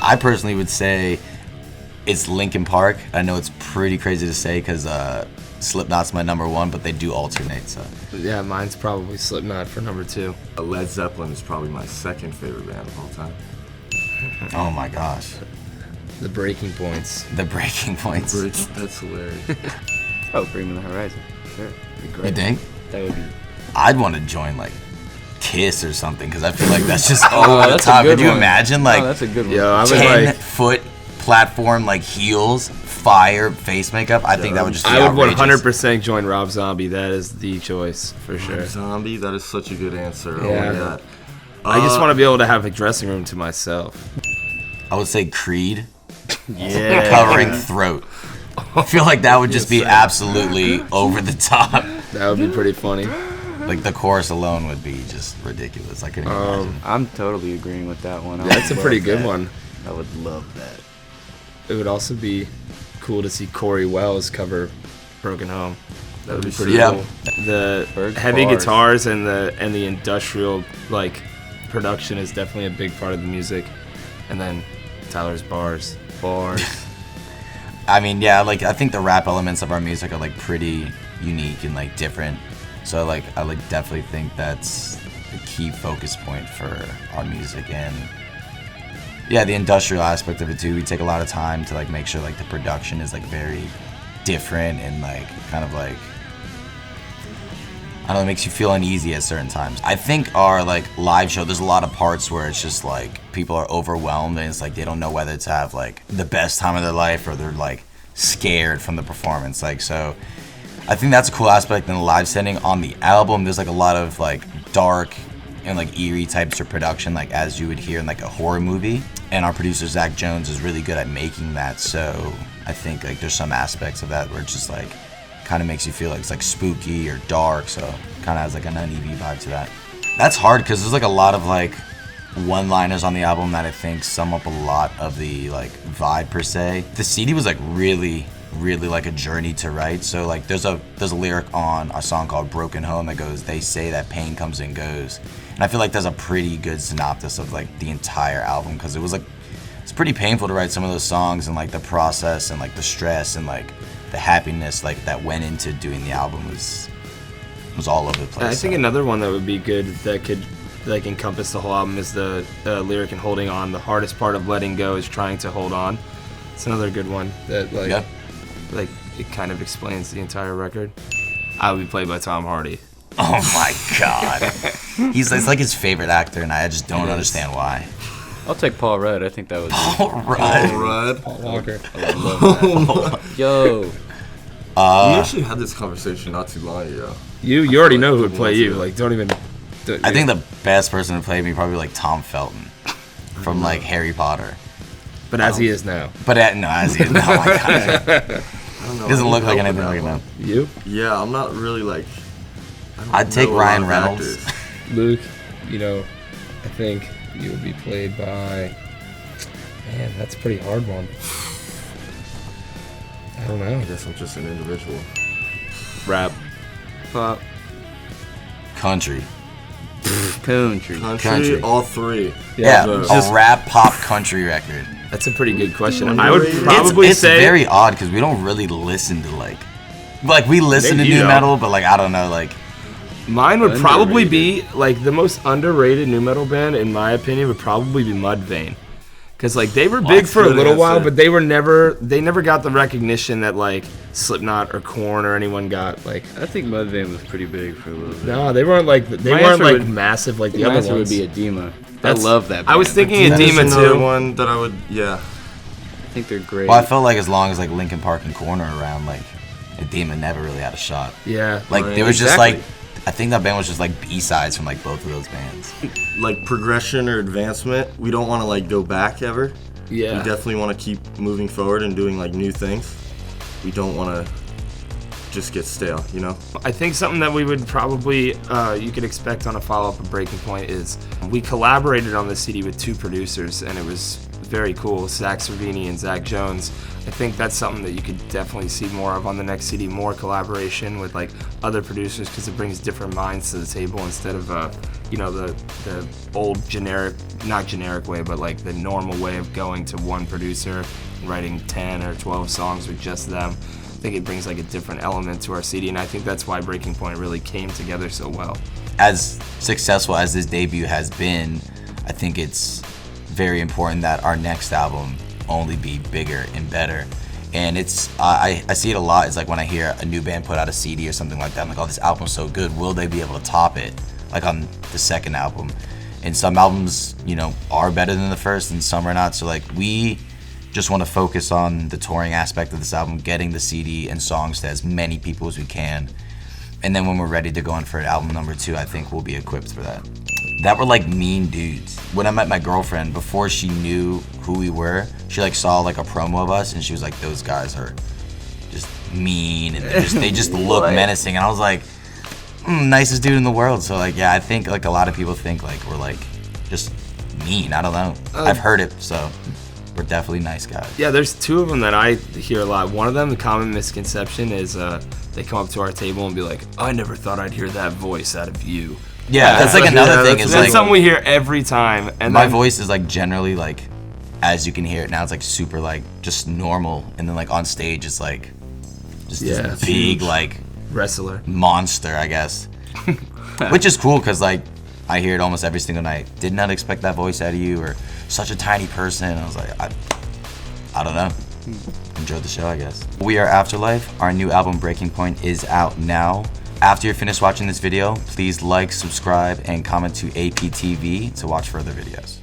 I personally would say it's Linkin Park. I know it's pretty crazy to say because Slipknot's my number one, but they do alternate. So yeah, mine's probably Slipknot for number 2. Led Zeppelin is probably my second favorite band of all time. Oh my gosh. The Breaking Points. The Breaking Points. That's hilarious. Oh, Bring Me the Horizon. Sure. That'd be great. You think? That would be. I'd want to join like Kiss or something because I feel like that's just over the that's a top. good Could you one. imagine like that's a good one. Yo, I was 10-foot platform, like heels, fire, face makeup? I think that would just be I would outrageous. 100% join Rob Zombie. That is the choice for sure. Zombie, that is such a good answer. Yeah. Oh my god. I just want to be able to have a dressing room to myself. I would say Creed, Yeah. covering throat. I feel like that would just be absolutely over the top. That would be pretty funny. Like the chorus alone would be just ridiculous. I couldn't imagine. I'm totally agreeing with that one. That's a pretty good one. I would love that. It would also be cool to see Corey Wells cover Broken Home. That would be pretty Yeah. cool. The Bird heavy bars. guitars and the industrial like production is definitely a big part of the music. And then Tyler's bars. I mean, yeah, like I think the rap elements of our music are like pretty unique and like different. So like I like definitely think that's a key focus point for our music. And yeah, the industrial aspect of it too. We take a lot of time to like make sure like the production is like very different and like kind of like, I don't know, it makes you feel uneasy at certain times. I think our like live show, there's a lot of parts where it's just like people are overwhelmed and it's like they don't know whether to have like the best time of their life or they're like scared from the performance. Like, so I think that's a cool aspect in the live setting. On the album, there's like a lot of like dark and like eerie types of production, like as you would hear in like a horror movie. And our producer Zach Jones is really good at making that. So I think like there's some aspects of that where it's just like kind of makes you feel like it's like spooky or dark. So kind of has like an uneasy vibe to that. That's hard because there's like a lot of like one-liners on the album that I think sum up a lot of the like vibe per se. The CD was like really like a journey to write. So like there's a lyric on a song called Broken Home that goes, "They say that pain comes and goes." And I feel like that's a pretty good synopsis of like the entire album because it was like, it's pretty painful to write some of those songs and like the process and like the stress and like the happiness like that went into doing the album was all over the place. I think another one that would be good that could like encompass the whole album is the lyric in Holding On. The hardest part of letting go is trying to hold on. It's another good one that like like it kind of explains the entire record. I would be played by Tom Hardy. Oh my god. It's like his favorite actor and I just don't understand why. I'll take Paul Rudd. I think that would be. Paul Rudd. Rudd. Paul Walker. I would love that. Yo. We actually had this conversation not too long ago. You already know who would play you. Like don't even. I think the best person to play me probably like Tom Felton from like Harry Potter. But as he is now. But as he is now, oh my god. I don't know. He doesn't look like anything like that. You? Yeah, I'm not really like. I'd take know a lot Ryan of Reynolds. actors. Luke, you know, I think you would be played by. Man, that's a pretty hard one. I don't know. I guess I'm just an individual. Rap. Pop. Country. Country. Country. All three. Yeah, just- a rap pop country record. That's a pretty good question. I would It's- probably It's say. very odd because we don't really listen to like we listen to Maybe new you metal, but like I don't know, like Mine would probably be Underrated. like the most underrated nu metal band, in my opinion, would probably be Mudvayne. Because like they were big for a good little while, answer. but they never got the recognition that like Slipknot or Korn or anyone got. Like I think Mudvayne was pretty big for a little bit. no, they weren't like My answer would- massive like the My other answer would ones. be Edema. I That's- love that band. I was thinking There's Edema another too. one that I would, yeah. I think they're great. well, I felt like as long as like Linkin Park and Korn are around, like Edema never really had a shot. Yeah, Like Right. there was just Exactly. like I think that band was just like B-sides from like both of those bands. Like progression or advancement, we don't want to like go back ever. yeah. We definitely want to keep moving forward and doing like new things. We don't want to just get stale, you know? I think something that we would probably, you could expect on a follow-up of Breaking Point is we collaborated on the CD with two producers, and it was very cool. Zach Cervini and Zach Jones. I think that's something that you could definitely see more of on the next CD, more collaboration with like other producers, because it brings different minds to the table instead of the old generic, not generic way, but like the normal way of going to one producer and writing 10 or 12 songs with just them. I think it brings like a different element to our CD, and I think that's why Breaking Point really came together so well. As successful as this debut has been, I think it's very important that our next album only be bigger and better. And it's I see it a lot. It's like when I hear a new band put out a CD or something like that, I'm like, oh, this album's so good, will they be able to top it like on the second album? And some albums, are better than the first and some are not. So like we just want to focus on the touring aspect of this album, getting the CD and songs to as many people as we can. And then when we're ready to go in for album number 2, I think we'll be equipped for that. That were like mean dudes. When I met my girlfriend, before she knew who we were, she like saw like a promo of us and she was like, those guys are just mean and they just look menacing. And I was like, nicest dude in the world. So like, yeah, I think like a lot of people think like we're like just mean. I don't know. I've heard it, so we're definitely nice guys. Yeah, there's 2 of them that I hear a lot. One of them, the common misconception is they come up to our table and be like, I never thought I'd hear that voice out of you. Yeah, that's like another thing. Is that's like something we hear every time. And my voice is like generally like, as you can hear it now, it's like super like just normal, and then like on stage it's like just this big like wrestler monster, I guess. Which is cool because like I hear it almost every single night. Did not expect that voice out of you, or such a tiny person. I was like, I don't know. Enjoyed the show, I guess. We are Afterlife. Our new album Breaking Point is out now. After you're finished watching this video, please like, subscribe, and comment to APTV to watch further videos.